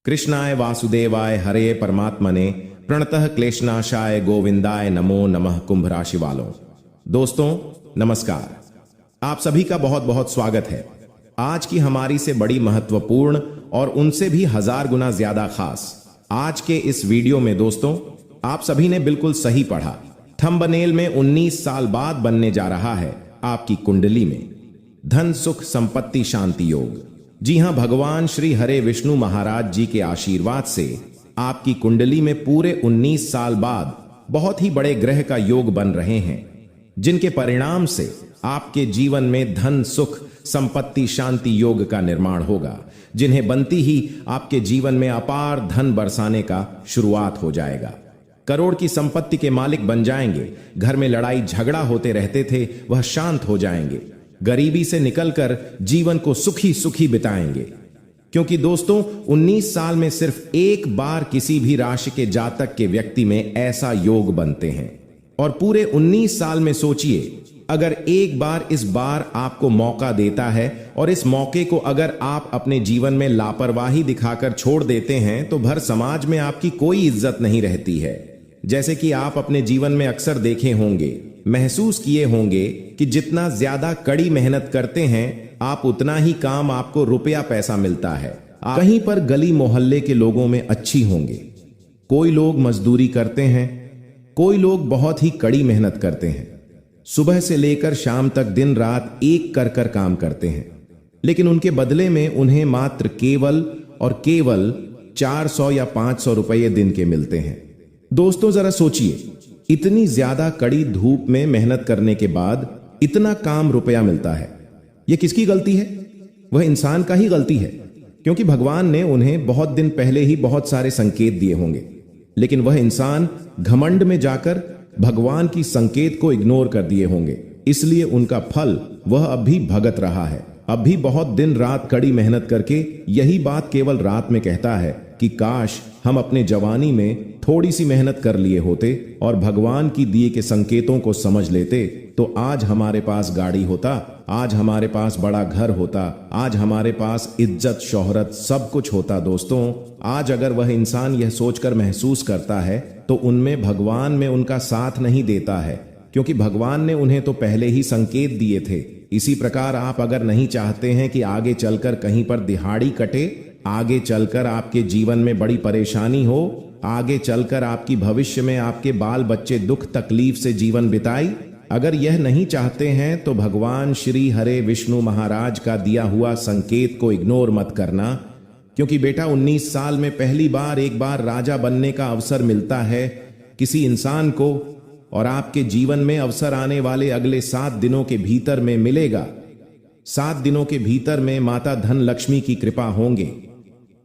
कृष्णाय वासुदेवाय हरे परमात्मने प्रणतः क्लेशनाशाय गोविंदाय नमो नमः। कुंभ राशि वालों, दोस्तों नमस्कार। आप सभी का बहुत बहुत स्वागत है आज की हमारी से बड़ी महत्वपूर्ण और उनसे भी 1000 गुना ज्यादा खास आज के इस वीडियो में। दोस्तों, आप सभी ने बिल्कुल सही पढ़ा। थंबनेल में 19 साल बाद बनने जा रहा है आपकी कुंडली में धन सुख संपत्ति शांति योग। जी हां, भगवान श्री हरे विष्णु महाराज जी के आशीर्वाद से आपकी कुंडली में पूरे 19 साल बाद बहुत ही बड़े ग्रह का योग बन रहे हैं, जिनके परिणाम से आपके जीवन में धन सुख संपत्ति शांति योग का निर्माण होगा, जिन्हें बनती ही आपके जीवन में अपार धन बरसाने का शुरुआत हो जाएगा। करोड़ की संपत्ति के मालिक बन जाएंगे। घर में लड़ाई झगड़ा होते रहते थे, वह शांत हो जाएंगे। गरीबी से निकलकर जीवन को सुखी सुखी बिताएंगे। क्योंकि दोस्तों, 19 साल में सिर्फ एक बार किसी भी राशि के जातक के व्यक्ति में ऐसा योग बनते हैं। और पूरे 19 साल में सोचिए, अगर एक बार इस बार आपको मौका देता है और इस मौके को अगर आप अपने जीवन में लापरवाही दिखाकर छोड़ देते हैं तो भर समाज में आपकी कोई इज्जत नहीं रहती है। जैसे कि आप अपने जीवन में अक्सर देखे होंगे, महसूस किए होंगे कि जितना ज्यादा कड़ी मेहनत करते हैं आप उतना ही काम आपको रुपया पैसा मिलता है। कहीं पर गली मोहल्ले के लोगों में अच्छी होंगे, कोई लोग मजदूरी करते हैं, कोई लोग बहुत ही कड़ी मेहनत करते हैं, सुबह से लेकर शाम तक दिन रात एक कर कर काम करते हैं, लेकिन उनके बदले में उन्हें मात्र केवल और केवल 400 या 500 रुपये दिन के मिलते हैं। दोस्तों जरा सोचिए, इतनी ज्यादा कड़ी धूप में मेहनत करने के बाद इतना काम रुपया मिलता है, यह किसकी गलती है? वह इंसान का ही गलती है, क्योंकि भगवान ने उन्हें बहुत दिन पहले ही बहुत सारे संकेत दिए होंगे, लेकिन वह इंसान घमंड में जाकर भगवान की संकेत को इग्नोर कर दिए होंगे। इसलिए उनका फल वह अब भी भुगत रहा है। अब भी बहुत दिन रात कड़ी मेहनत करके यही बात केवल रात में कहता है कि काश हम अपने जवानी में थोड़ी सी मेहनत कर लिए होते और भगवान की दिए के संकेतों को समझ लेते, तो आज हमारे पास गाड़ी होता, आज हमारे पास बड़ा घर होता, आज हमारे पास इज्जत शोहरत सब कुछ होता। दोस्तों, आज अगर वह इंसान यह सोचकर महसूस करता है तो उनमें भगवान में उनका साथ नहीं देता है, क्योंकि भगवान ने उन्हें तो पहले ही संकेत दिए थे। इसी प्रकार आप अगर नहीं चाहते हैं कि आगे चलकर कहीं पर दिहाड़ी कटे, आगे चलकर आपके जीवन में बड़ी परेशानी हो, आगे चलकर आपकी भविष्य में आपके बाल बच्चे दुख तकलीफ से जीवन बिताई, अगर यह नहीं चाहते हैं तो भगवान श्री हरे विष्णु महाराज का दिया हुआ संकेत को इग्नोर मत करना। क्योंकि बेटा, 19 साल में पहली बार एक बार राजा बनने का अवसर मिलता है किसी इंसान को, और आपके जीवन में अवसर आने वाले अगले 7 दिनों के भीतर में मिलेगा। 7 दिनों के भीतर में माता धन लक्ष्मी की कृपा होंगे,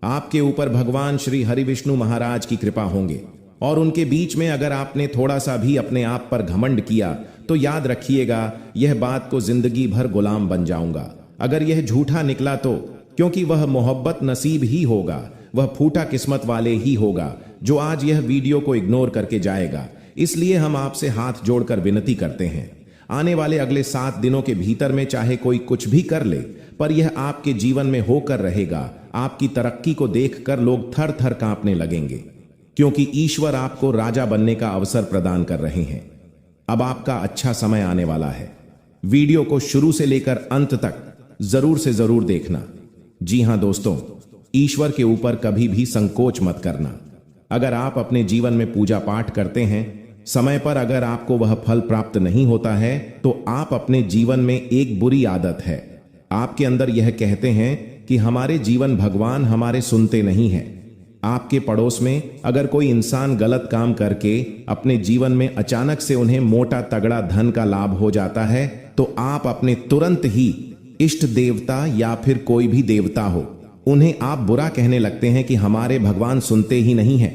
आपके ऊपर भगवान श्री हरि विष्णु महाराज की कृपा होंगे। और उनके बीच में अगर आपने थोड़ा सा भी अपने आप पर घमंड किया तो याद रखिएगा, यह बात को जिंदगी भर गुलाम बन जाऊंगा। अगर यह झूठा निकला तो, क्योंकि वह मोहब्बत नसीब ही होगा, वह फूटा किस्मत वाले ही होगा जो आज यह वीडियो को इग्नोर करके जाएगा। इसलिए हम आपसे हाथ जोड़कर विनती करते हैं, आने वाले अगले 7 दिनों के भीतर में चाहे कोई कुछ भी कर ले, पर यह आपके जीवन में होकर रहेगा। आपकी तरक्की को देखकर लोग थर थर कांपने लगेंगे, क्योंकि ईश्वर आपको राजा बनने का अवसर प्रदान कर रहे हैं। अब आपका अच्छा समय आने वाला है। वीडियो को शुरू से लेकर अंत तक जरूर से जरूर देखना। जी हां दोस्तों, ईश्वर के ऊपर कभी भी संकोच मत करना। अगर आप अपने जीवन में पूजा पाठ करते हैं, समय पर अगर आपको वह फल प्राप्त नहीं होता है, तो आप अपने जीवन में एक बुरी आदत है, आपके अंदर यह कहते हैं कि हमारे जीवन भगवान हमारे सुनते नहीं हैं। आपके पड़ोस में अगर कोई इंसान गलत काम करके अपने जीवन में अचानक से उन्हें मोटा तगड़ा धन का लाभ हो जाता है, तो आप अपने तुरंत ही इष्ट देवता या फिर कोई भी देवता हो, उन्हें आप बुरा कहने लगते हैं कि हमारे भगवान सुनते ही नहीं हैं।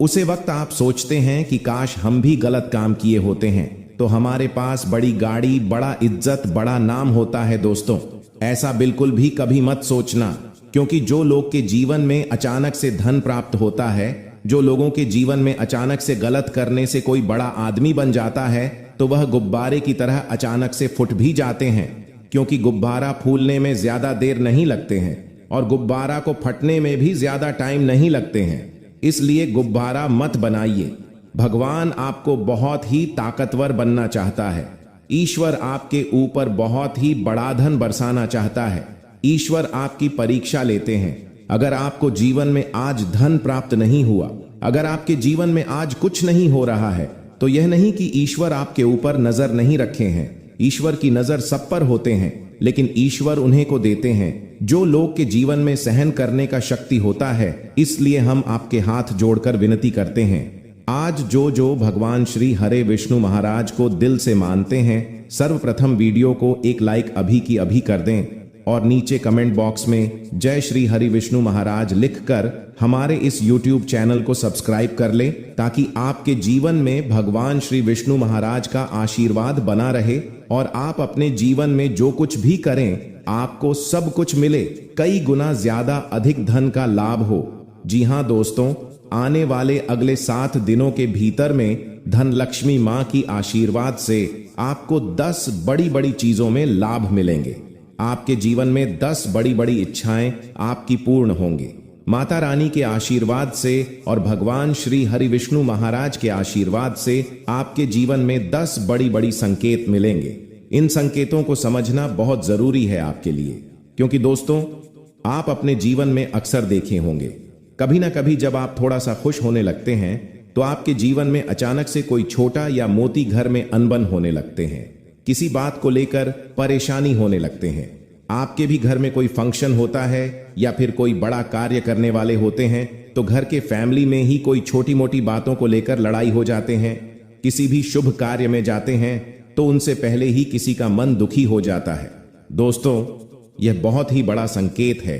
उसे वक्त आप सोचते हैं कि काश हम भी गलत काम किए होते हैं तो हमारे पास बड़ी गाड़ी, बड़ा इज्जत, बड़ा नाम होता है। दोस्तों, ऐसा बिल्कुल भी कभी मत सोचना, क्योंकि जो लोग के जीवन में अचानक से धन प्राप्त होता है, जो लोगों के जीवन में अचानक से गलत करने से कोई बड़ा आदमी बन जाता है, तो वह गुब्बारे की तरह अचानक से फूट भी जाते हैं, क्योंकि गुब्बारा फूलने में ज्यादा देर नहीं लगते हैं। और गुब्बारा को फटने में भी ज्यादा टाइम नहीं लगते हैं, इसलिए गुब्बारा मत बनाइए। भगवान आपको बहुत ही ताकतवर बनना चाहता है। ईश्वर आपके ऊपर बहुत ही बड़ा धन बरसाना चाहता है। ईश्वर आपकी परीक्षा लेते हैं। अगर आपको जीवन में आज धन प्राप्त नहीं हुआ, अगर आपके जीवन में आज कुछ नहीं हो रहा है, तो यह नहीं कि ईश्वर आपके ऊपर नजर नहीं रखे हैं। ईश्वर की नजर सब पर होते हैं, लेकिन ईश्वर उन्हें को देते हैं जो लोग के जीवन में सहन करने का शक्ति होता है। इसलिए हम आपके हाथ जोड़कर विनती करते हैं, आज जो भगवान श्री हरे विष्णु महाराज को दिल से मानते हैं, सर्वप्रथम वीडियो को एक लाइक अभी की अभी कर दें और नीचे कमेंट बॉक्स में जय श्री हरि विष्णु महाराज लिखकर हमारे इस YouTube चैनल को सब्सक्राइब कर ले, ताकि आपके जीवन में भगवान श्री विष्णु महाराज का आशीर्वाद बना रहे और आप अपने जीवन में जो कुछ भी करें आपको सब कुछ मिले, कई गुना ज्यादा अधिक धन का लाभ हो। जी हाँ दोस्तों, आने वाले अगले 7 दिनों के भीतर में धन लक्ष्मी माँ की आशीर्वाद से आपको 10 बड़ी बड़ी चीजों में लाभ मिलेंगे। आपके जीवन में 10 बड़ी बड़ी इच्छाएं आपकी पूर्ण होंगी। माता रानी के आशीर्वाद से और भगवान श्री हरि विष्णु महाराज के आशीर्वाद से आपके जीवन में 10 बड़ी बड़ी संकेत मिलेंगे। इन संकेतों को समझना बहुत जरूरी है आपके लिए, क्योंकि दोस्तों आप अपने जीवन में अक्सर देखे होंगे, कभी ना कभी जब आप थोड़ा सा खुश होने लगते हैं तो आपके जीवन में अचानक से कोई छोटा या मोटी घर में अनबन होने लगते हैं। किसी बात को लेकर परेशानी होने लगते हैं। आपके भी घर में कोई फंक्शन होता है या फिर कोई बड़ा कार्य करने वाले होते हैं, तो घर के फैमिली में ही कोई छोटी मोटी बातों को लेकर लड़ाई हो जाते हैं। किसी भी शुभ कार्य में जाते हैं तो उनसे पहले ही किसी का मन दुखी हो जाता है। दोस्तों, यह बहुत ही बड़ा संकेत है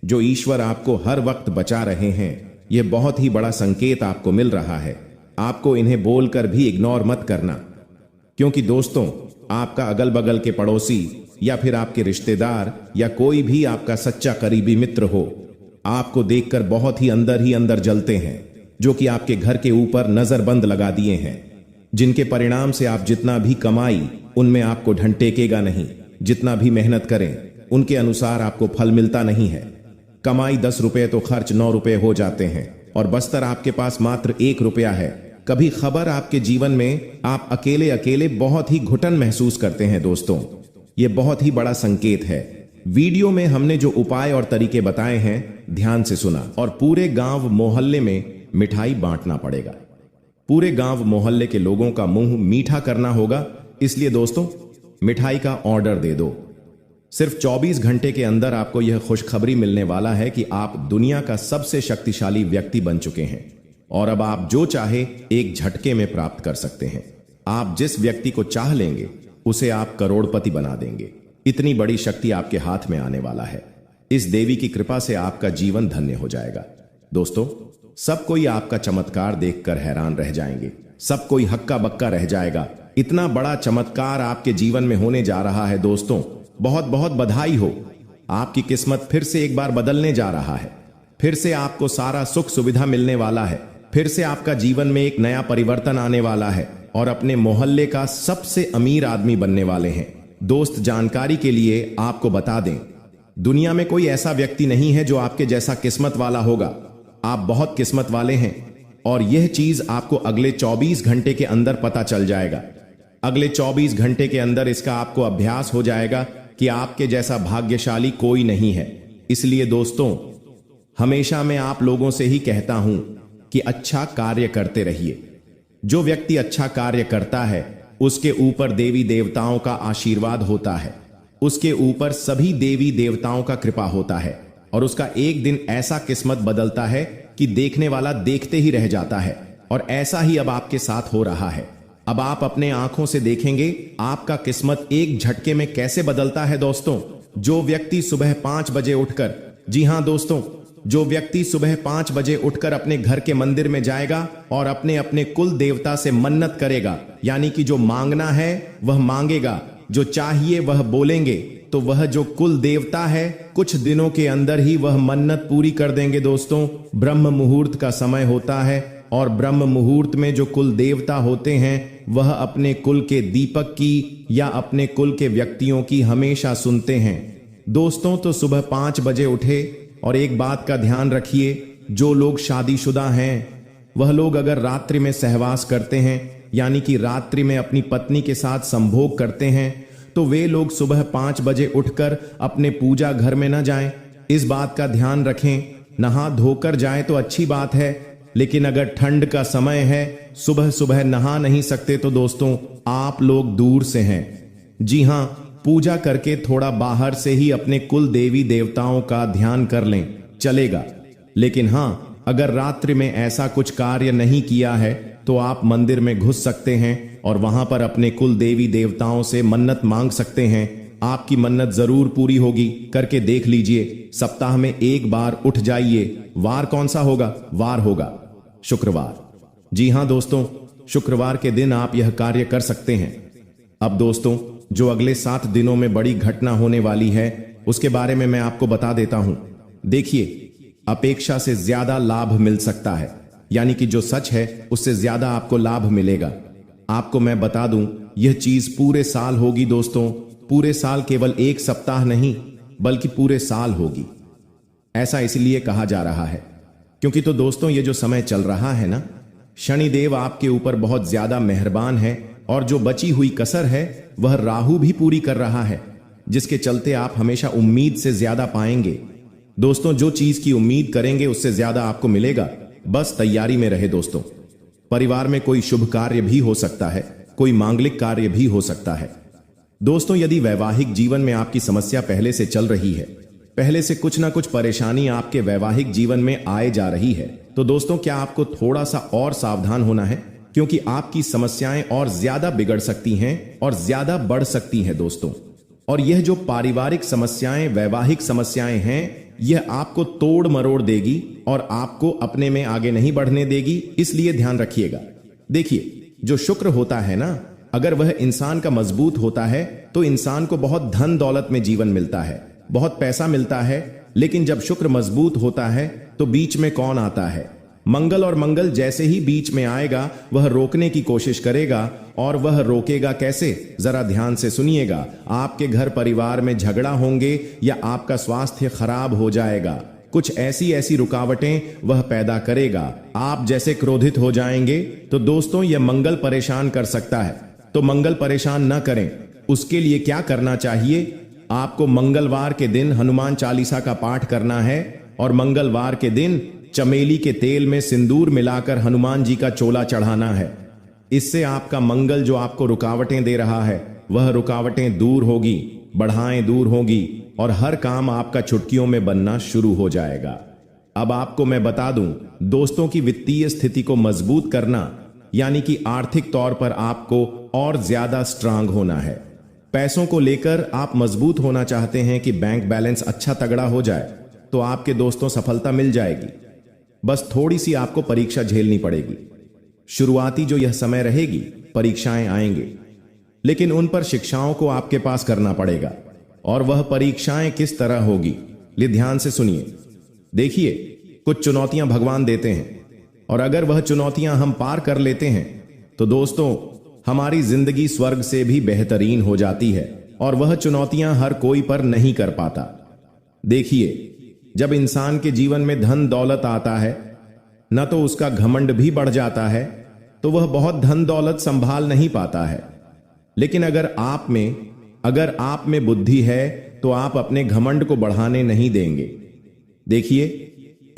जो ईश्वर आपको हर वक्त बचा रहे हैं। यह बहुत ही बड़ा संकेत आपको मिल रहा है। आपको इन्हें बोलकर भी इग्नोर मत करना, क्योंकि दोस्तों आपका अगल बगल के पड़ोसी या फिर आपके रिश्तेदार या कोई भी आपका सच्चा करीबी मित्र हो, आपको देखकर बहुत ही अंदर जलते हैं, जो कि आपके घर के ऊपर नजरबंद लगा दिए हैं, जिनके परिणाम से आप जितना भी कमाई उनमें आपको ढंग टेकेगा नहीं। जितना भी मेहनत करें उनके अनुसार आपको फल मिलता नहीं है। कमाई 10 रुपए तो खर्च 9 रुपए हो जाते हैं और बस्तर आपके पास मात्र 1 रुपया है। कभी खबर आपके जीवन में आप अकेले अकेले बहुत ही घुटन महसूस करते हैं। दोस्तों, यह बहुत ही बड़ा संकेत है। वीडियो में हमने जो उपाय और तरीके बताए हैं, ध्यान से सुना और पूरे गांव मोहल्ले में मिठाई बांटना पड़ेगा। पूरे गांव मोहल्ले के लोगों का मुंह मीठा करना होगा। इसलिए दोस्तों मिठाई का ऑर्डर दे दो। सिर्फ 24 घंटे के अंदर आपको यह खुशखबरी मिलने वाला है कि आप दुनिया का सबसे शक्तिशाली व्यक्ति बन चुके हैं और अब आप जो चाहे एक झटके में प्राप्त कर सकते हैं। आप जिस व्यक्ति को चाह लेंगे उसे आप करोड़पति बना देंगे। इतनी बड़ी शक्ति आपके हाथ में आने वाला है। इस देवी की कृपा से आपका जीवन धन्य हो जाएगा। दोस्तों, सब कोई आपका चमत्कार देखकर हैरान रह जाएंगे। सब कोई हक्का बक्का रह जाएगा। इतना बड़ा चमत्कार आपके जीवन में होने जा रहा है। दोस्तों, बहुत बहुत बधाई हो। आपकी किस्मत फिर से एक बार बदलने जा रहा है। फिर से आपको सारा सुख सुविधा मिलने वाला है। फिर से आपका जीवन में एक नया परिवर्तन आने वाला है और अपने मोहल्ले का सबसे अमीर आदमी बनने वाले हैं। दोस्त, जानकारी के लिए आपको बता दें, दुनिया में कोई ऐसा व्यक्ति नहीं है जो आपके जैसा किस्मत वाला होगा। आप बहुत किस्मत वाले हैं और यह चीज आपको अगले 24 घंटे के अंदर पता चल जाएगा। अगले 24 घंटे के अंदर इसका आपको अभ्यास हो जाएगा कि आपके जैसा भाग्यशाली कोई नहीं है। इसलिए दोस्तों, हमेशा मैं आप लोगों से ही कहता हूं कि अच्छा कार्य करते रहिए। जो व्यक्ति अच्छा कार्य करता है उसके ऊपर देवी देवताओं का आशीर्वाद होता है। उसके ऊपर सभी देवी देवताओं का कृपा होता है और उसका एक दिन ऐसा किस्मत बदलता है कि देखने वाला देखते ही रह जाता है। और ऐसा ही अब आपके साथ हो रहा है। अब आप अपने आंखों से देखेंगे आपका किस्मत एक झटके में कैसे बदलता है। दोस्तों, जो व्यक्ति सुबह 5 बजे उठकर, जी हां दोस्तों, जो व्यक्ति सुबह 5 बजे उठकर अपने घर के मंदिर में जाएगा और अपने अपने कुल देवता से मन्नत करेगा, यानी कि जो मांगना है वह मांगेगा, जो चाहिए वह बोलेंगे, तो वह जो कुल देवता है कुछ दिनों के अंदर ही वह मन्नत पूरी कर देंगे। दोस्तों, ब्रह्म मुहूर्त का समय होता है और ब्रह्म मुहूर्त में जो कुल देवता होते हैं वह अपने कुल के दीपक की या अपने कुल के व्यक्तियों की हमेशा सुनते हैं। दोस्तों, तो सुबह 5 बजे उठे और एक बात का ध्यान रखिए, जो लोग शादीशुदा हैं वह लोग अगर रात्रि में सहवास करते हैं, यानी कि रात्रि में अपनी पत्नी के साथ संभोग करते हैं, तो वे लोग सुबह 5 बजे उठकर अपने पूजा घर में न जाएं। इस बात का ध्यान रखें। नहा धोकर जाएं तो अच्छी बात है, लेकिन अगर ठंड का समय है, सुबह सुबह नहा नहीं सकते, तो दोस्तों आप लोग दूर से हैं। जी हां, पूजा करके थोड़ा बाहर से ही अपने कुल देवी देवताओं का ध्यान कर लें, चलेगा। लेकिन हां, अगर रात्रि में ऐसा कुछ कार्य नहीं किया है तो आप मंदिर में घुस सकते हैं और वहां पर अपने कुल देवी देवताओं से मन्नत मांग सकते हैं। आपकी मन्नत जरूर पूरी होगी, करके देख लीजिए। सप्ताह में एक बार उठ जाइए। वार कौन सा होगा? वार होगा शुक्रवार। जी हां दोस्तों, शुक्रवार के दिन आप यह कार्य कर सकते हैं। अब दोस्तों, जो अगले 7 दिनों में बड़ी घटना होने वाली है उसके बारे में मैं आपको बता देता हूं। देखिए, अपेक्षा से ज्यादा लाभ मिल सकता है, यानी कि जो सच है उससे ज्यादा आपको लाभ मिलेगा। आपको मैं बता दूं, यह चीज पूरे साल होगी दोस्तों। पूरे साल, केवल एक सप्ताह नहीं बल्कि पूरे साल होगी। ऐसा इसलिए कहा जा रहा है क्योंकि तो दोस्तों ये जो समय चल रहा है ना, शनिदेव आपके ऊपर बहुत ज्यादा मेहरबान है और जो बची हुई कसर है वह राहु भी पूरी कर रहा है, जिसके चलते आप हमेशा उम्मीद से ज्यादा पाएंगे। दोस्तों, जो चीज की उम्मीद करेंगे उससे ज्यादा आपको मिलेगा। बस तैयारी में रहे दोस्तों। परिवार में कोई शुभ कार्य भी हो सकता है, कोई मांगलिक कार्य भी हो सकता है। दोस्तों, यदि वैवाहिक जीवन में आपकी समस्या पहले से चल रही है, पहले से कुछ ना कुछ परेशानी आपके वैवाहिक जीवन में आए जा रही है, तो दोस्तों क्या आपको थोड़ा सा और सावधान होना है, क्योंकि आपकी समस्याएं और ज्यादा बिगड़ सकती हैं और ज्यादा बढ़ सकती हैं दोस्तों। और यह जो पारिवारिक समस्याएं, वैवाहिक समस्याएं हैं, यह आपको तोड़ मरोड़ देगी और आपको अपने में आगे नहीं बढ़ने देगी, इसलिए ध्यान रखिएगा। देखिए, जो शुक्र होता है ना, अगर वह इंसान का मजबूत होता है तो इंसान को बहुत धन दौलत में जीवन मिलता है, बहुत पैसा मिलता है। लेकिन जब शुक्र मजबूत होता है तो बीच में कौन आता है? मंगल। और मंगल जैसे ही बीच में आएगा वह रोकने की कोशिश करेगा। और वह रोकेगा कैसे? जरा ध्यान से सुनिएगा। आपके घर परिवार में झगड़ा होंगे या आपका स्वास्थ्य खराब हो जाएगा। कुछ ऐसी रुकावटें वह पैदा करेगा। आप जैसे क्रोधित हो जाएंगे। तो दोस्तों, यह मंगल परेशान कर सकता है, तो मंगल परेशान न करें। उसके लिए क्या करना चाहिए? आपको मंगलवार के दिन हनुमान चालीसा का पाठ करना है और मंगलवार के दिन चमेली के तेल में सिंदूर मिलाकर हनुमान जी का चोला चढ़ाना है। इससे आपका मंगल, जो आपको रुकावटें दे रहा है, वह रुकावटें दूर होगी, बढ़ाएं दूर होगी और हर काम आपका चुटकियों में बनना शुरू हो जाएगा। अब आपको मैं बता दूं, दोस्तों की वित्तीय स्थिति को मजबूत करना, यानी कि आर्थिक तौर पर आपको और ज्यादा स्ट्रांग होना है। पैसों को लेकर आप मजबूत होना चाहते हैं कि बैंक बैलेंस अच्छा तगड़ा हो जाए, तो आपके दोस्तों सफलता मिल जाएगी। बस थोड़ी सी आपको परीक्षा झेलनी पड़ेगी। शुरुआती जो यह समय रहेगी, परीक्षाएं आएंगे, लेकिन उन पर शिक्षाओं को आपके पास करना पड़ेगा। और वह परीक्षाएं किस तरह होगी, ले ध्यान से सुनिए। देखिए, कुछ चुनौतियां भगवान देते हैं और अगर वह चुनौतियां हम पार कर लेते हैं तो दोस्तों हमारी जिंदगी स्वर्ग से भी बेहतरीन हो जाती है। और वह चुनौतियां हर कोई पर नहीं कर पाता। देखिए, जब इंसान के जीवन में धन दौलत आता है न, तो उसका घमंड भी बढ़ जाता है, तो वह बहुत धन दौलत संभाल नहीं पाता है। लेकिन अगर आप में बुद्धि है तो आप अपने घमंड को बढ़ाने नहीं देंगे। देखिए,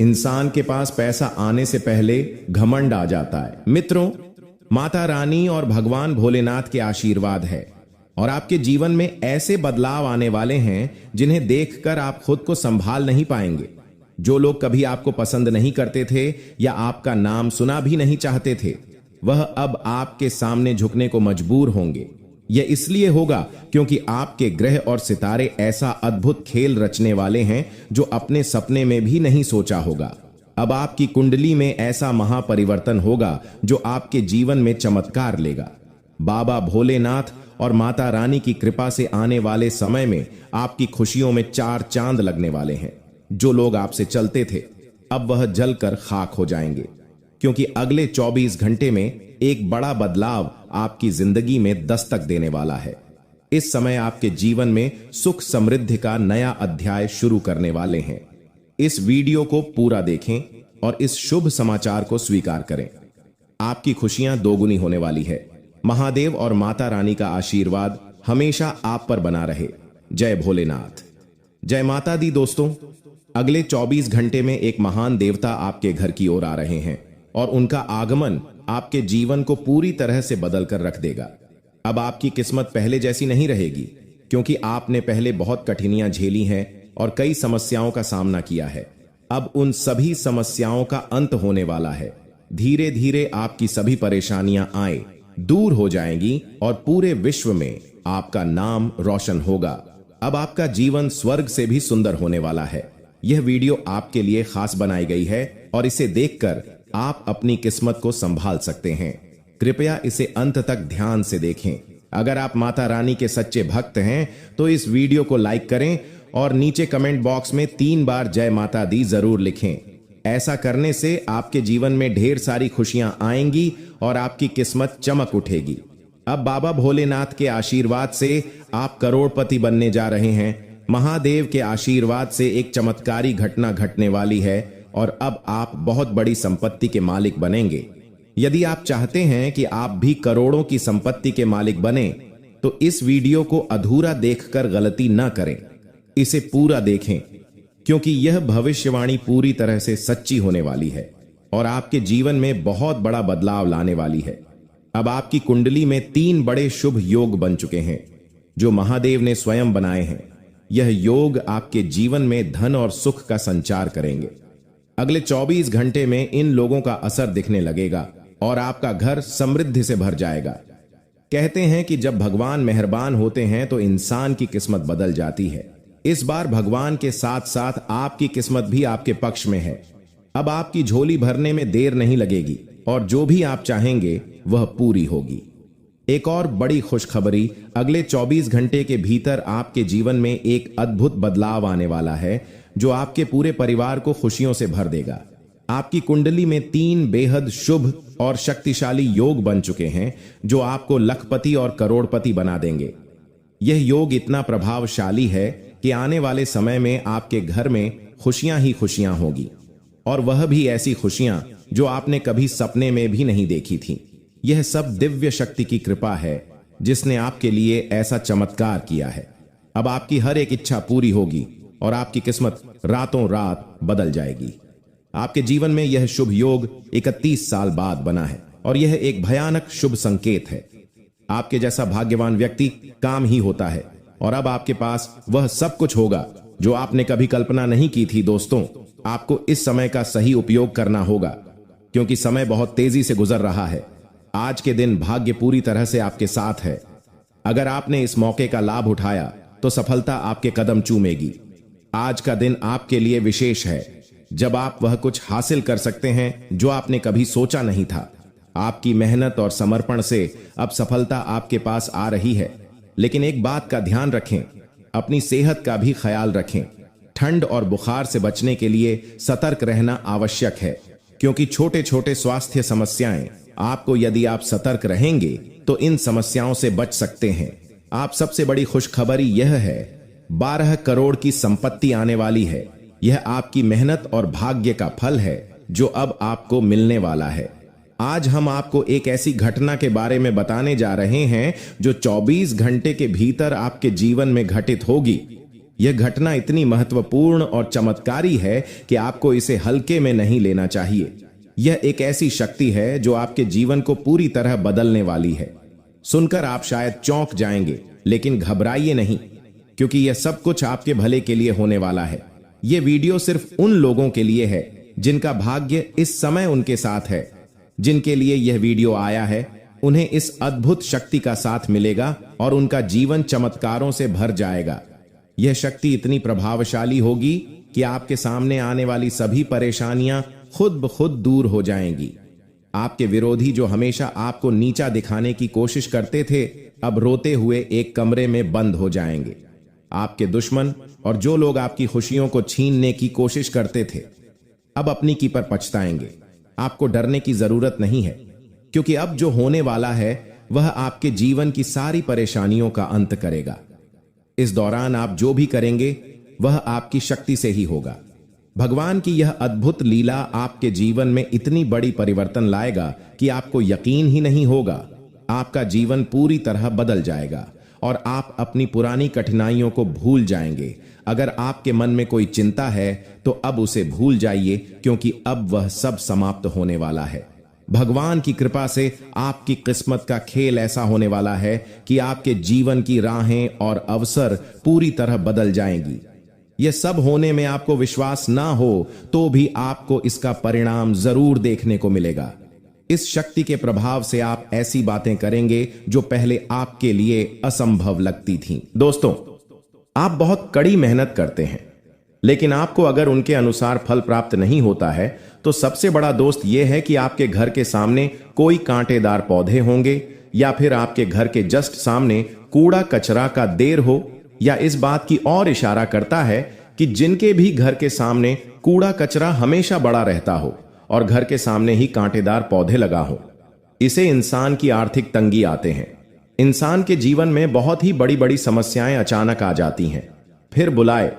इंसान के पास पैसा आने से पहले घमंड आ जाता है। मित्रों, माता रानी और भगवान भोलेनाथ के आशीर्वाद है और आपके जीवन में ऐसे बदलाव आने वाले हैं जिन्हें देखकर आप खुद को संभाल नहीं पाएंगे। जो लोग कभी आपको पसंद नहीं करते थे या आपका नाम सुना भी नहीं चाहते थे, वह अब आपके सामने झुकने को मजबूर होंगे। यह इसलिए होगा क्योंकि आपके ग्रह और सितारे ऐसा अद्भुत खेल रचने वाले हैं जो अपने सपने में भी नहीं सोचा होगा। अब आपकी कुंडली में ऐसा महापरिवर्तन होगा जो आपके जीवन में चमत्कार लेगा। बाबा भोलेनाथ और माता रानी की कृपा से आने वाले समय में आपकी खुशियों में 4 चांद लगने वाले हैं। जो लोग आपसे चलते थे, अब वह जलकर खाक हो जाएंगे, क्योंकि अगले 24 घंटे में एक बड़ा बदलाव आपकी जिंदगी में दस्तक देने वाला है। इस समय आपके जीवन में सुख समृद्धि का नया अध्याय शुरू करने वाले हैं। इस वीडियो को पूरा देखें और इस शुभ समाचार को स्वीकार करें। आपकी खुशियां दोगुनी होने वाली है। महादेव और माता रानी का आशीर्वाद हमेशा आप पर बना रहे। जय भोलेनाथ, जय माता दी। दोस्तों, अगले 24 घंटे में एक महान देवता आपके घर की ओर आ रहे हैं और उनका आगमन आपके जीवन को पूरी तरह से बदल कर रख देगा। अब आपकी किस्मत पहले जैसी नहीं रहेगी, क्योंकि आपने पहले बहुत कठिनाइयां झेली हैं और कई समस्याओं का सामना किया है। अब उन सभी समस्याओं का अंत होने वाला है। धीरे धीरे आपकी सभी परेशानियां आए दूर हो जाएंगी और पूरे विश्व में आपका नाम रोशन होगा। अब आपका जीवन स्वर्ग से भी सुंदर होने वाला है। यह वीडियो आपके लिए खास बनाई गई है और इसे देखकर आप अपनी किस्मत को संभाल सकते हैं। कृपया इसे अंत तक ध्यान से देखें। अगर आप माता रानी के सच्चे भक्त हैं तो इस वीडियो को लाइक करें और नीचे कमेंट बॉक्स में 3 बार जय माता दी जरूर लिखें। ऐसा करने से आपके जीवन में ढेर सारी खुशियां आएंगी और आपकी किस्मत चमक उठेगी। अब बाबा भोलेनाथ के आशीर्वाद से आप करोड़पति बनने जा रहे हैं। महादेव के आशीर्वाद से एक चमत्कारी घटना घटने वाली है और अब आप बहुत बड़ी संपत्ति के मालिक बनेंगे। यदि आप चाहते हैं कि आप भी करोड़ों की संपत्ति के मालिक बने तो इस वीडियो को अधूरा देखकर गलती न करें। इसे पूरा देखें, क्योंकि यह भविष्यवाणी पूरी तरह से सच्ची होने वाली है और आपके जीवन में बहुत बड़ा बदलाव लाने वाली है। अब आपकी कुंडली में 3 बड़े शुभ योग बन चुके हैं जो महादेव ने स्वयं बनाए हैं। यह योग आपके जीवन में धन और सुख का संचार करेंगे। अगले 24 घंटे में इन लोगों का असर दिखने लगेगा और आपका घर समृद्धि से भर जाएगा। कहते हैं कि जब भगवान मेहरबान होते हैं तो इंसान की किस्मत बदल जाती है। इस बार भगवान के साथ साथ आपकी किस्मत भी आपके पक्ष में है। अब आपकी झोली भरने में देर नहीं लगेगी और जो भी आप चाहेंगे वह पूरी होगी। एक और बड़ी खुशखबरी, अगले 24 घंटे के भीतर आपके जीवन में एक अद्भुत बदलाव आने वाला है जो आपके पूरे परिवार को खुशियों से भर देगा। आपकी कुंडली में 3 बेहद शुभ और शक्तिशाली योग बन चुके हैं जो आपको लखपति और करोड़पति बना देंगे। यह योग इतना प्रभावशाली है कि आने वाले समय में आपके घर में खुशियां ही खुशियां होगी, और वह भी ऐसी खुशियां जो आपने कभी सपने में भी नहीं देखी थी। यह सब दिव्य शक्ति की कृपा है जिसने आपके लिए ऐसा चमत्कार किया है। अब आपकी हर एक इच्छा पूरी होगी और आपकी किस्मत रातों रात बदल जाएगी। आपके जीवन में यह शुभ योग 31 साल बाद बना है और यह एक भयानक शुभ संकेत है। आपके जैसा भाग्यवान व्यक्ति काम ही होता है और अब आपके पास वह सब कुछ होगा जो आपने कभी कल्पना नहीं की थी। दोस्तों, आपको इस समय का सही उपयोग करना होगा, क्योंकि समय बहुत तेजी से गुजर रहा है। आज के दिन भाग्य पूरी तरह से आपके साथ है। अगर आपने इस मौके का लाभ उठाया तो सफलता आपके कदम चूमेगी। आज का दिन आपके लिए विशेष है, जब आप वह कुछ हासिल कर सकते हैं जो आपने कभी सोचा नहीं था। आपकी मेहनत और समर्पण से अब सफलता आपके पास आ रही है। लेकिन एक बात का ध्यान रखें, अपनी सेहत का भी ख्याल रखें। ठंड और बुखार से बचने के लिए सतर्क रहना आवश्यक है, क्योंकि छोटे छोटे स्वास्थ्य समस्याएं आपको, यदि आप सतर्क रहेंगे तो इन समस्याओं से बच सकते हैं। आप सबसे बड़ी खुशखबरी यह है, 12 करोड़ की संपत्ति आने वाली है। यह आपकी मेहनत और भाग्य का फल है जो अब आपको मिलने वाला है। आज हम आपको एक ऐसी घटना के बारे में बताने जा रहे हैं जो 24 घंटे के भीतर आपके जीवन में घटित होगी। यह घटना इतनी महत्वपूर्ण और चमत्कारी है कि आपको इसे हल्के में नहीं लेना चाहिए। यह एक ऐसी शक्ति है जो आपके जीवन को पूरी तरह बदलने वाली है। सुनकर आप शायद चौंक जाएंगे, लेकिन घबराइए नहीं, क्योंकि यह सब कुछ आपके भले के लिए होने वाला है। यह वीडियो सिर्फ उन लोगों के लिए है जिनका भाग्य इस समय उनके साथ है। जिनके लिए यह वीडियो आया है, उन्हें इस अद्भुत शक्ति का साथ मिलेगा और उनका जीवन चमत्कारों से भर जाएगा। यह शक्ति इतनी प्रभावशाली होगी कि आपके सामने आने वाली सभी परेशानियां खुद ब खुद दूर हो जाएंगी। आपके विरोधी जो हमेशा आपको नीचा दिखाने की कोशिश करते थे, अब रोते हुए एक कमरे में बंद हो जाएंगे। आपके दुश्मन और जो लोग आपकी खुशियों को छीनने की कोशिश करते थे, अब अपनी की पर पछताएंगे। आपको डरने की जरूरत नहीं है, क्योंकि अब जो होने वाला है वह आपके जीवन की सारी परेशानियों का अंत करेगा। इस दौरान आप जो भी करेंगे वह आपकी शक्ति से ही होगा। भगवान की यह अद्भुत लीला आपके जीवन में इतनी बड़ी परिवर्तन लाएगा कि आपको यकीन ही नहीं होगा। आपका जीवन पूरी तरह बदल जाएगा और आप अपनी पुरानी कठिनाइयों को भूल जाएंगे। अगर आपके मन में कोई चिंता है तो अब उसे भूल जाइए, क्योंकि अब वह सब समाप्त होने वाला है। भगवान की कृपा से आपकी किस्मत का खेल ऐसा होने वाला है कि आपके जीवन की राहें और अवसर पूरी तरह बदल जाएंगी। यह सब होने में आपको विश्वास ना हो तो भी आपको इसका परिणाम जरूर देखने को मिलेगा। इस शक्ति के प्रभाव से आप ऐसी बातें करेंगे जो पहले आपके लिए असंभव लगती थीं। दोस्तों, आप बहुत कड़ी मेहनत करते हैं, लेकिन आपको अगर उनके अनुसार फल प्राप्त नहीं होता है तो सबसे बड़ा दोस्त यह है कि आपके घर के सामने कोई कांटेदार पौधे होंगे, या फिर आपके घर के जस्ट सामने कूड़ा कचरा का ढेर हो, या इस बात की ओर इशारा करता है कि जिनके भी घर के सामने कूड़ा कचरा हमेशा बड़ा रहता हो और घर के सामने ही कांटेदार पौधे लगा हो। इसे इंसान की आर्थिक तंगी आते हैं। इंसान के जीवन में बहुत ही बड़ी बड़ी समस्याएं अचानक आ जाती हैं, फिर बुलाए।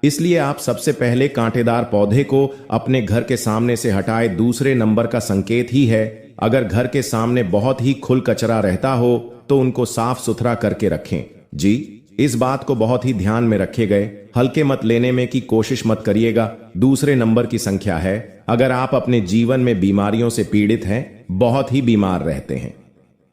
इसलिए आप सबसे पहले कांटेदार पौधे को अपने घर के सामने से हटाए। दूसरे नंबर का संकेत ही है, अगर घर के सामने बहुत ही खुल कचरा रहता हो तो उनको साफ सुथरा करके रखें। जी, इस बात को बहुत ही ध्यान में रखे गए, हल्के मत लेने में की कोशिश मत करिएगा। दूसरे नंबर की संख्या है, अगर आप अपने जीवन में बीमारियों से पीड़ित हैं, बहुत ही बीमार रहते हैं,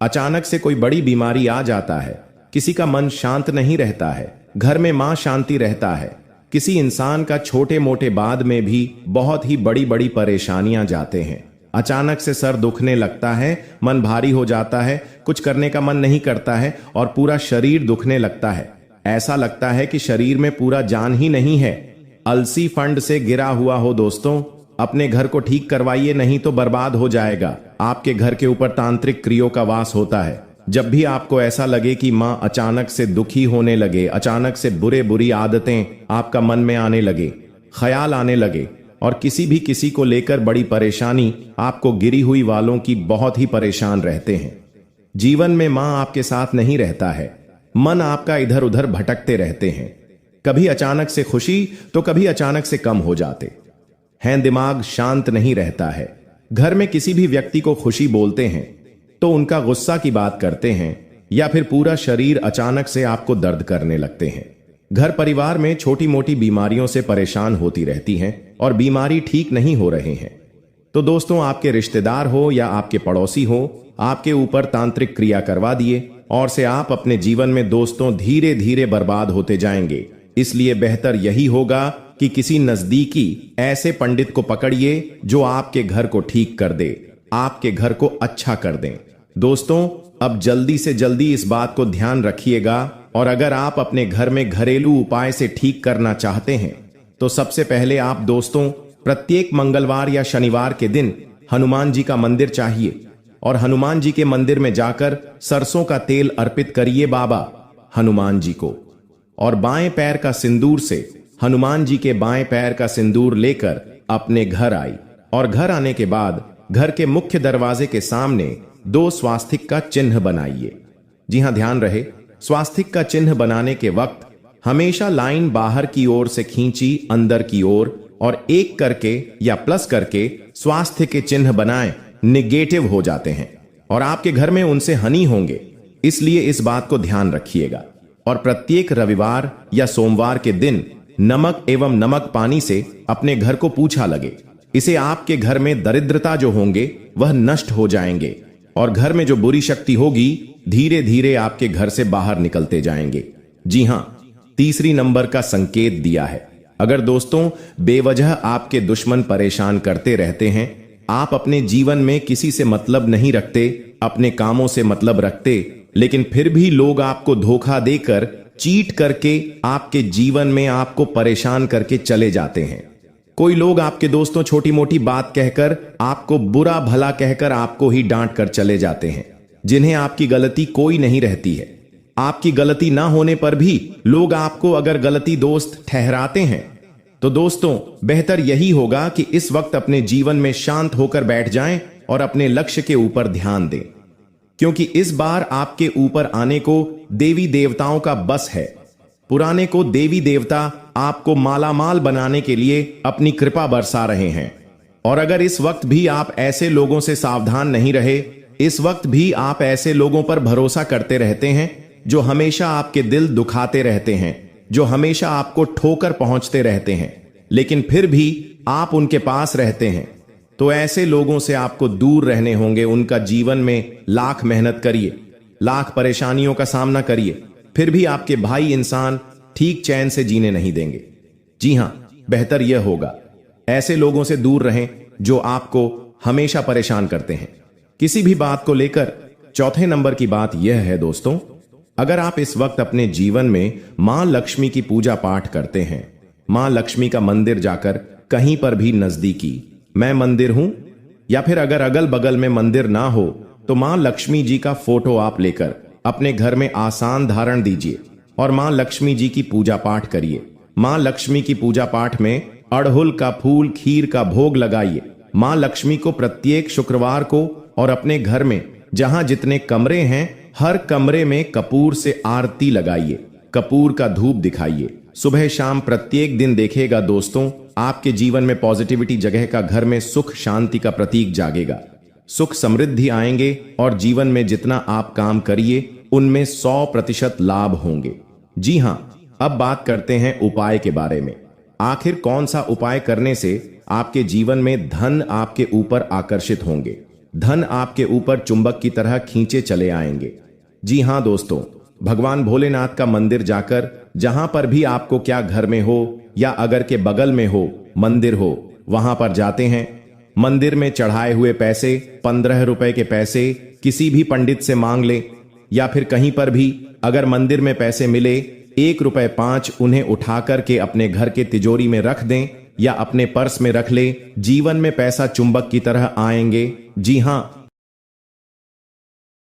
अचानक से कोई बड़ी बीमारी आ जाता है, किसी का मन शांत नहीं रहता है, घर में मां शांति रहता है, किसी इंसान का छोटे मोटे बाद में भी बहुत ही बड़ी बड़ी परेशानियां जाते हैं, अचानक से सर दुखने लगता है, मन भारी हो जाता है, कुछ करने का मन नहीं करता है और पूरा शरीर दुखने लगता है। ऐसा लगता है कि शरीर में पूरा जान ही नहीं है, अलसी फंड से गिरा हुआ हो। दोस्तों, अपने घर को ठीक करवाइए, नहीं तो बर्बाद हो जाएगा। आपके घर के ऊपर तांत्रिक क्रियों का वास होता है। जब भी आपको ऐसा लगे कि मां अचानक से दुखी होने लगे, अचानक से बुरी आदतें आपका मन में आने लगे, ख्याल आने लगे और किसी को लेकर बड़ी परेशानी, आपको गिरी हुई वालों की बहुत ही परेशान रहते हैं। जीवन में मां आपके साथ नहीं रहता है, मन आपका इधर उधर भटकते रहते हैं, कभी अचानक से खुशी तो कभी अचानक से कम हो जाते हैं, दिमाग शांत नहीं रहता है। घर में किसी भी व्यक्ति को खुशी बोलते हैं तो उनका गुस्सा की बात करते हैं, या फिर पूरा शरीर अचानक से आपको दर्द करने लगते हैं। घर परिवार में छोटी मोटी बीमारियों से परेशान होती रहती हैं और बीमारी ठीक नहीं हो रहे हैं। तो दोस्तों, आपके रिश्तेदार हो या आपके पड़ोसी हो, आपके ऊपर तांत्रिक क्रिया करवा दिए और से आप अपने जीवन में दोस्तों धीरे धीरे बर्बाद होते जाएंगे। इसलिए बेहतर यही होगा कि किसी नजदीकी ऐसे पंडित को पकड़िए जो आपके घर को ठीक कर दे, आपके घर को अच्छा कर दें। दोस्तों, अब जल्दी से जल्दी इस बात को ध्यान रखिएगा, और अगर आप अपने घर में घरेलू उपाय से ठीक करना चाहते हैं तो सबसे पहले आप दोस्तों प्रत्येक मंगलवार या शनिवार के दिन हनुमान जी का मंदिर चाहिए और हनुमान जी के मंदिर में जाकर सरसों का तेल अर्पित करिए बाबा हनुमान जी को, और बाएं पैर का सिंदूर से हनुमान जी के बाएं पैर का सिंदूर लेकर अपने घर आई, और घर आने के बाद घर के मुख्य दरवाजे के सामने 2 स्वास्तिक का चिन्ह बनाइए। जी हां, ध्यान रहे, स्वास्तिक का चिन्ह बनाने के वक्त हमेशा लाइन बाहर की ओर से खींची अंदर की ओर, और एक करके या प्लस करके स्वास्थ्य के चिन्ह बनाएं, निगेटिव हो जाते हैं और आपके घर में उनसे हानि होंगे। इसलिए इस बात को ध्यान रखिएगा। और प्रत्येक रविवार या सोमवार के दिन नमक एवं नमक पानी से अपने घर को पूछा लगे। इसे आपके घर में दरिद्रता जो होंगे वह नष्ट हो जाएंगे और घर में जो बुरी शक्ति होगी धीरे धीरे आपके घर से बाहर निकलते जाएंगे। जी हां, 3 नंबर का संकेत दिया है। अगर दोस्तों बेवजह आपके दुश्मन परेशान करते रहते हैं, आप अपने जीवन में किसी से मतलब नहीं रखते, अपने कामों से मतलब रखते, लेकिन फिर भी लोग आपको धोखा देकर चीट करके आपके जीवन में आपको परेशान करके चले जाते हैं। कोई लोग आपके दोस्तों छोटी मोटी बात कहकर आपको बुरा भला कहकर आपको ही डांट कर चले जाते हैं, जिन्हें आपकी गलती कोई नहीं रहती है। आपकी गलती ना होने पर भी लोग आपको अगर गलती दोस्त ठहराते हैं, तो दोस्तों बेहतर यही होगा कि इस वक्त अपने जीवन में शांत होकर बैठ जाएं और अपने लक्ष्य के ऊपर ध्यान दें। क्योंकि इस बार आपके ऊपर आने को देवी देवताओं का बस है। पुराने को देवी देवता आपको मालामाल बनाने के लिए अपनी कृपा बरसा रहे हैं। और अगर इस वक्त भी आप ऐसे लोगों से सावधान नहीं रहे, इस वक्त भी आप ऐसे लोगों पर भरोसा करते रहते हैं जो हमेशा आपके दिल दुखाते रहते हैं, जो हमेशा आपको ठोकर पहुंचते रहते हैं, लेकिन फिर भी आप उनके पास रहते हैं, तो ऐसे लोगों से आपको दूर रहने होंगे। उनका जीवन में लाख मेहनत करिए, लाख परेशानियों का सामना करिए, फिर भी आपके भाई इंसान ठीक चैन से जीने नहीं देंगे। जी हां, बेहतर यह होगा ऐसे लोगों से दूर रहें जो आपको हमेशा परेशान करते हैं किसी भी बात को लेकर। चौथे नंबर की बात यह है दोस्तों, अगर आप इस वक्त अपने जीवन में मां लक्ष्मी की पूजा पाठ करते हैं, मां लक्ष्मी का मंदिर जाकर कहीं पर भी नजदीकी मैं मंदिर हूं, या फिर अगर अगल बगल में मंदिर ना हो तो मां लक्ष्मी जी का फोटो आप लेकर अपने घर में आसान धारण दीजिए और मां लक्ष्मी जी की पूजा पाठ करिए। मां लक्ष्मी की पूजा पाठ में अड़हुल का फूल, खीर का भोग लगाइए। मां लक्ष्मी को प्रत्येक शुक्रवार को और अपने घर में जहां जितने कमरे हैं हर कमरे में कपूर से आरती लगाइए, कपूर का धूप दिखाइए सुबह शाम प्रत्येक दिन। देखिएगा दोस्तों, आपके जीवन में पॉजिटिविटी जगह का घर में सुख शांति का प्रतीक जागेगा, सुख समृद्धि आएंगे और जीवन में जितना आप काम करिए उनमें 100% लाभ होंगे। जी हां, अब बात करते हैं उपाय के बारे में। आखिर कौन सा उपाय करने से आपके जीवन में धन आपके ऊपर आकर्षित होंगे, धन आपके ऊपर चुंबक की तरह खींचे चले आएंगे। जी हां दोस्तों, भगवान भोलेनाथ का मंदिर जाकर जहां पर भी आपको क्या घर में हो या अगर के बगल में हो मंदिर हो, वहां पर जाते हैं। मंदिर में चढ़ाए हुए पैसे 15 रुपए के पैसे किसी भी पंडित से मांग ले, या फिर कहीं पर भी अगर मंदिर में पैसे मिले 1 रुपए 5 उन्हें उठा करके अपने घर के तिजोरी में रख दें या अपने पर्स में रख ले। जीवन में पैसा चुंबक की तरह आएंगे। जी हां,